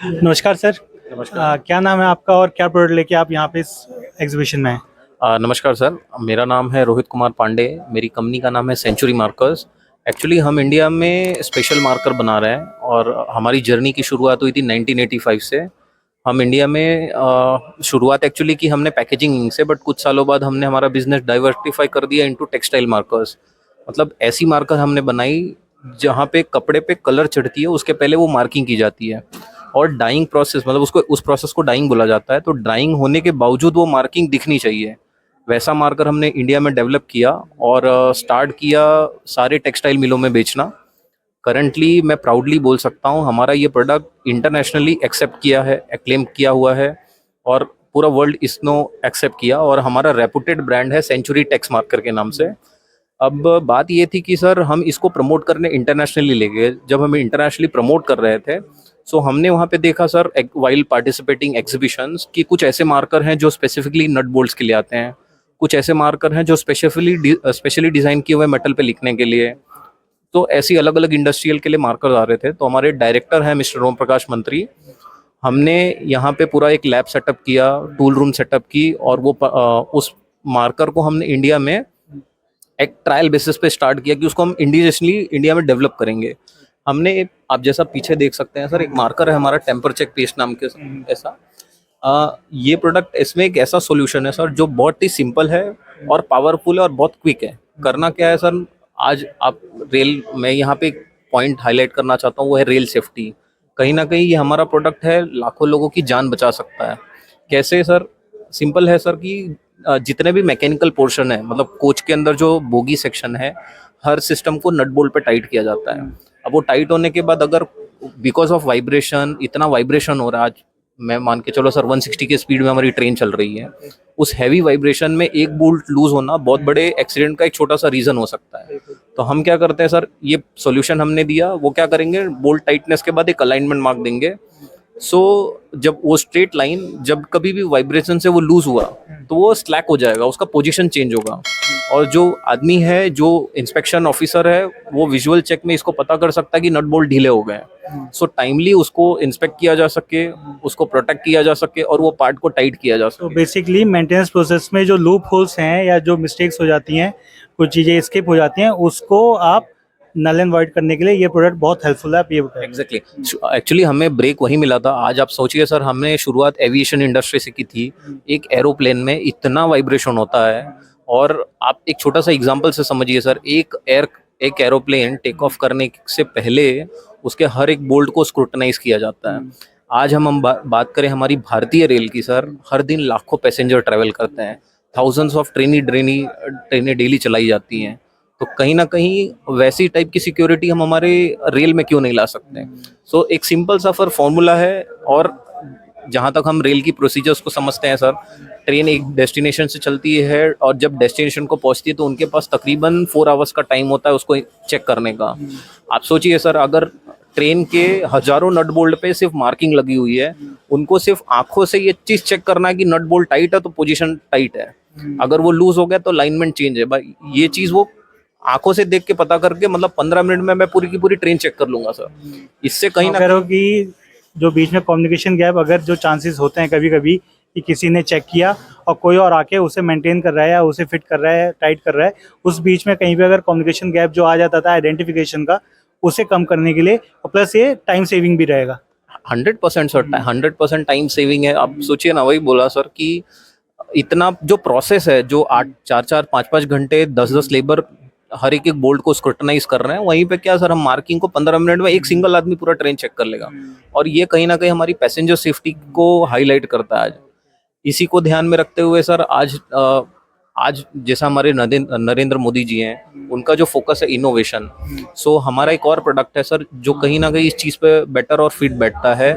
नमस्कार सर। नमस्कार। क्या नाम है आपका और क्या प्रोडक्ट लेके आप यहाँ पे इस एग्जीबिशन में हैं? नमस्कार सर, मेरा नाम है रोहित कुमार पांडे। मेरी कंपनी का नाम है सेंचुरी मार्कर्स। एक्चुअली हम इंडिया में स्पेशल मार्कर बना रहे हैं और हमारी जर्नी की शुरुआत हुई थी 1985 से। हम इंडिया में शुरुआत एक्चुअली की हमने पैकेजिंग से, बट कुछ सालों बाद हमने हमारा बिजनेस डाइवर्सिफाई कर दिया इनटू टेक्सटाइल मार्कर्स। मतलब ऐसी मार्कर हमने बनाई जहाँ पे कपड़े पे कलर चढ़ती है उसके पहले वो मार्किंग की जाती है, और डाइंग प्रोसेस, मतलब उसको उस प्रोसेस को डाइंग बोला जाता है। तो डाइंग होने के बावजूद वो मार्किंग दिखनी चाहिए, वैसा मार्कर हमने इंडिया में डेवलप किया और स्टार्ट किया सारे टेक्सटाइल मिलों में बेचना। करंटली मैं प्राउडली बोल सकता हूँ हमारा ये प्रोडक्ट इंटरनेशनली एक्सेप्ट किया है, एक्लेम किया हुआ है, और पूरा वर्ल्ड इसको एक्सेप्ट किया, और हमारा रेपुटेड ब्रांड है सेंचुरी टेक्स मार्कर के नाम से। अब बात ये थी कि सर हम इसको प्रमोट करने इंटरनेशनली ले गए। जब हम इंटरनेशनली प्रमोट कर रहे थे, सो हमने वहाँ पे देखा सर, वाइल पार्टिसिपेटिंग एग्जीबिशंस, कि कुछ ऐसे मार्कर हैं जो स्पेसिफिकली नट बोल्ट्स के लिए आते हैं, कुछ ऐसे मार्कर हैं जो स्पेशली डिज़ाइन किए हुए मेटल पे लिखने के लिए। तो ऐसी अलग अलग इंडस्ट्रियल के लिए मार्कर आ रहे थे। तो हमारे डायरेक्टर हैं मिस्टर ओम प्रकाश मंत्री, हमने यहाँ पे पूरा एक लैब सेटअप किया, टूल रूम सेटअप की, और वो उस मार्कर को हमने इंडिया में एक ट्रायल बेसिस पे स्टार्ट किया कि उसको हम इंडिजिनली इंडिया में डेवलप करेंगे। हमने, आप जैसा पीछे देख सकते हैं सर, एक मार्कर है हमारा टेम्पर चेक पेस्ट नाम के ऐसा। ये प्रोडक्ट, इसमें एक ऐसा सॉल्यूशन है सर जो बहुत ही सिंपल है और पावरफुल है और बहुत क्विक है। करना क्या है सर, आज आप रेल, मैं यहाँ पे एक पॉइंट हाईलाइट करना चाहता हूँ, वो है रेल सेफ्टी। कहीं ना कहीं ये हमारा प्रोडक्ट है लाखों लोगों की जान बचा सकता है। कैसे सर? सिंपल है सर कि जितने भी मैकेनिकल पोर्शन है, मतलब कोच के अंदर जो बोगी सेक्शन है, हर सिस्टम को नट बोल्ट पे टाइट किया जाता है। अब वो टाइट होने के बाद अगर बिकॉज ऑफ वाइब्रेशन, इतना वाइब्रेशन हो रहा है आज, मैं मान के चलो सर 160 के स्पीड में हमारी ट्रेन चल रही है, उस हैवी वाइब्रेशन में एक बोल्ट लूज होना बहुत बड़े एक्सीडेंट का एक छोटा सा रीजन हो सकता है। तो हम क्या करते हैं सर, ये सॉल्यूशन हमने दिया। वो क्या करेंगे, बोल्ट टाइटनेस के बाद एक अलाइनमेंट मार्क देंगे। सो जब वो स्ट्रेट लाइन, जब कभी भी वाइब्रेशन से वो लूज हुआ तो वो स्लैक हो जाएगा, उसका पोजीशन चेंज होगा, और जो आदमी है, जो इंस्पेक्शन ऑफिसर है, वो विजुअल चेक में इसको पता कर सकता है कि नट बोल्ट ढीले हो गए हैं। सो टाइमली उसको इंस्पेक्ट किया जा सके, उसको प्रोटेक्ट किया जा सके, और वो पार्ट को टाइट किया जा तो सके। बेसिकली मेंटेनेंस प्रोसेस में जो लूप होल्स हैं या जो मिस्टेक्स हो जाती हैं, कुछ चीज़ें स्किप हो जाती हैं, उसको आप नल एंड वाइड करने के लिए ये प्रोडक्ट बहुत हेल्पफुल है, आप ये बताएं। एग्जैक्टली। एक्चुअली हमें ब्रेक वहीं मिला था। आज आप सोचिए सर, हमने शुरुआत एविएशन इंडस्ट्री से की थी। एक एरोप्लेन में इतना वाइब्रेशन होता है, और आप एक छोटा सा एग्जांपल से समझिए सर, एक एरोप्लेन टेक ऑफ करने से पहले उसके हर एक बोल्ट को स्क्रूटनाइज किया जाता है। आज हम बात करें हमारी भारतीय रेल की सर, हर दिन लाखों पैसेंजर ट्रैवल करते हैं, थाउजेंड्स ऑफ ट्रेनें डेली चलाई जाती हैं। तो कहीं ना कहीं वैसी टाइप की सिक्योरिटी हम हमारे रेल में क्यों नहीं ला सकते? सो एक सिंपल सा फर फॉर्मूला है। और जहाँ तक हम रेल की प्रोसीजर्स को समझते हैं सर, ट्रेन एक डेस्टिनेशन से चलती है, और जब डेस्टिनेशन को पहुँचती है तो उनके पास तकरीबन 4 आवर्स का टाइम होता है उसको चेक करने का। आप सोचिए सर, अगर ट्रेन के हजारों नट बोल्ट पे सिर्फ मार्किंग लगी हुई है, उनको सिर्फ आंखों से ये चीज चेक करना है कि नट बोल्ट टाइट है तो पोजीशन टाइट है, अगर वो लूज हो गया तो अलाइनमेंट चेंज है भाई, ये चीज वो आंखों से देख के पता करके, मतलब 15 मिनट में मैं पूरी की पूरी ट्रेन चेक कर लूंगा सर। इससे कहीं ना अगर हो कि जो बीच में कम्युनिकेशन गैप, अगर जो चांसेस होते हैं कभी कभी कि किसी ने चेक किया और कोई और आके उसे मेंटेन कर रहा है या उसे फिट कर रहा है, टाइट कर रहा है, उस बीच में कहीं पे अगर कम्युनिकेशन गैप जो आ जाता था आइडेंटिफिकेशन का, उसे कम करने के लिए, और प्लस ये टाइम सेविंग भी रहेगा। 100% सर, 100% टाइम सेविंग है। आप सोचिए ना, वही बोला सर कि इतना जो प्रोसेस है, जो 4-4 5-5 घंटे 10-10 लेबर हर एक एक बोल्ट को स्क्रूटनाइज कर रहे हैं, वहीं पे क्या सर, हम मार्किंग को 15 मिनट में एक सिंगल आदमी पूरा ट्रेन चेक कर लेगा। और ये कहीं ना कहीं हमारी पैसेंजर सेफ्टी को हाईलाइट करता है आज। इसी को ध्यान में रखते हुए सर, आज जैसा हमारे नरेंद्र मोदी जी हैं, उनका जो फोकस है इनोवेशन, सो हमारा एक और प्रोडक्ट है सर जो कहीं ना कहीं इस चीज़ पे बेटर और फिट बैठता है,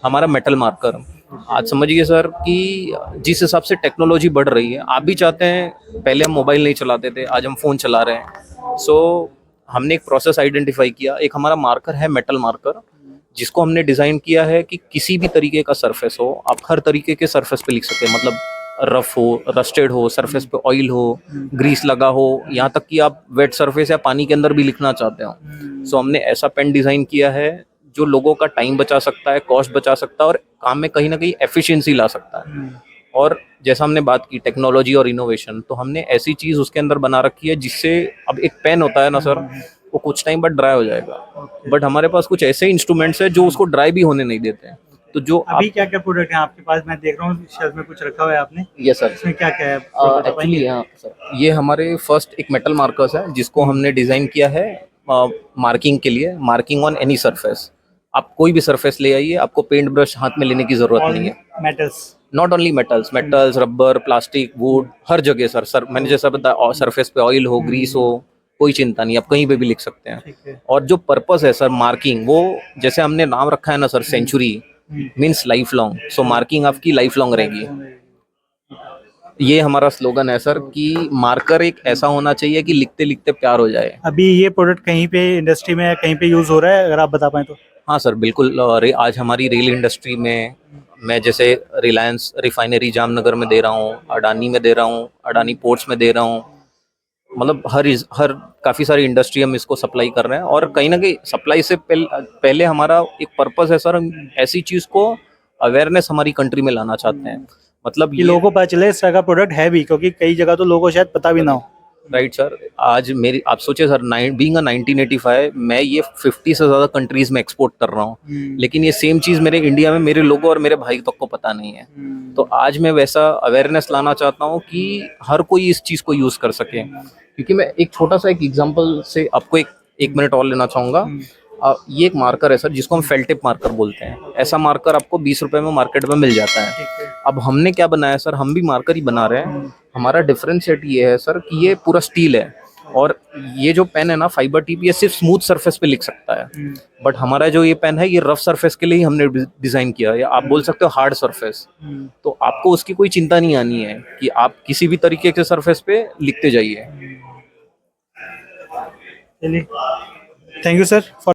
हमारा मेटल मार्कर। आज समझिए सर कि जिस हिसाब से टेक्नोलॉजी बढ़ रही है, आप भी चाहते हैं, पहले हम मोबाइल नहीं चलाते थे, आज हम फ़ोन चला रहे हैं। सो हमने एक प्रोसेस आइडेंटिफाई किया, एक हमारा मार्कर है मेटल मार्कर, जिसको हमने डिज़ाइन किया है कि किसी भी तरीके का सरफेस हो, आप हर तरीके के सरफेस पे लिख सकते हैं। मतलब रफ हो, रस्टेड हो, सरफेस पे ऑयल हो, ग्रीस लगा हो, यहाँ तक कि आप वेट सरफेस या पानी के अंदर भी लिखना चाहते हो। सो हमने ऐसा पेन डिज़ाइन किया है जो लोगों का टाइम बचा सकता है, कॉस्ट बचा सकता है और काम में कहीं ना कहीं एफिशिएंसी ला सकता है। और जैसा हमने बात की टेक्नोलॉजी और इनोवेशन, तो हमने ऐसी चीज उसके अंदर बना रखी है जिससे अब एक पेन होता है ना सर, वो कुछ टाइम बाद ड्राई हो जाएगा, बट हमारे पास कुछ ऐसे इंस्ट्रूमेंट्स है जो उसको ड्राई भी होने नहीं देते हैं। तो जो अभी क्या क्या प्रोडक्ट है आपके पास? मैं देख रहा हूँ शेल्फ में कुछ रखा हुआ है आपने, ये सर इसमें क्या क्या है थोड़ा बता एक्चुअली पाएंगे? यहाँ सर ये हमारे फर्स्ट एक मेटल मार्कर्स है जिसको हमने डिजाइन किया है मार्किंग के लिए, मार्किंग ऑन एनी सरफेस। आप कोई भी सरफेस ले आइए, आपको पेंट ब्रश हाथ में लेने की जरूरत ऑल नहीं है। Metals. Not only metals rubber plastic wood हर जगह सर मैंने जैसा बताया सरफेस पे ऑयल हो ग्रीस हो कोई चिंता नहीं, आप कहीं पे भी लिख सकते हैं। ठीक है। और जो पर्पस है सर मार्किंग, वो जैसे हमने नाम रखा है ना sir century means life long, so marking आपकी लाइफ लॉन्ग रहेगी। ये हमारा स्लोगन है सर कि मार्कर एक ऐसा होना चाहिए कि लिखते लिखते प्यार हो जाए। अभी ये प्रोडक्ट कहीं पे इंडस्ट्री में कहीं पे यूज हो रहा है, अगर आप बता पाएं तो? हाँ सर बिल्कुल, आज हमारी रेल इंडस्ट्री में मैं जैसे रिलायंस रिफाइनरी जामनगर में दे रहा हूँ, अडानी में दे रहा हूँ, अडानी पोर्ट्स में दे रहा हूँ, मतलब हर काफ़ी सारी इंडस्ट्री हम इसको सप्लाई कर रहे हैं। और कहीं ना कहीं सप्लाई से पहले हमारा एक पर्पस है सर, हम ऐसी चीज़ को अवेयरनेस हमारी कंट्री में लाना चाहते हैं। मतलब कि लोगों को पता चले इस तरह का प्रोडक्ट है भी, क्योंकि कई जगह तो लोगों को शायद पता भी ना हो। राइट सर, आज मेरी आप सोचिए सर, बीइंग अ 1985 मैं ये 50 से ज़्यादा कंट्रीज में एक्सपोर्ट कर रहा हूँ, लेकिन ये सेम चीज़ मेरे इंडिया में मेरे लोगों और मेरे भाई तक को पता नहीं है। तो आज मैं वैसा अवेयरनेस लाना चाहता हूँ कि हर कोई इस चीज़ को यूज़ कर सके। क्योंकि मैं एक छोटा सा एक एग्जांपल से आपको एक मिनट और लेना चाहूँगा। ये एक मार्कर है सर जिसको हम फेल्ट टिप मार्कर बोलते हैं। ऐसा मार्कर आपको 20 रुपए में मार्केट में मिल जाता है। अब हमने क्या बनाया सर, हम भी मार्कर ही बना रहे हैं। हमारा डिफरेंशिएट ये है सर कि ये पूरा स्टील है और ये जो पेन है ना फाइबर टिप, ये सिर्फ स्मूथ सरफेस पे लिख सकता है। बट हमारा जो ये पेन है ये रफ सरफेस के लिए ही हमने डिजाइन किया, या आप बोल सकते हो हार्ड सरफेस। तो आपको उसकी कोई चिंता नहीं आनी है कि आप किसी भी तरीके के सरफेस पे लिखते जाइए। चलिए, थैंक यू सर फॉर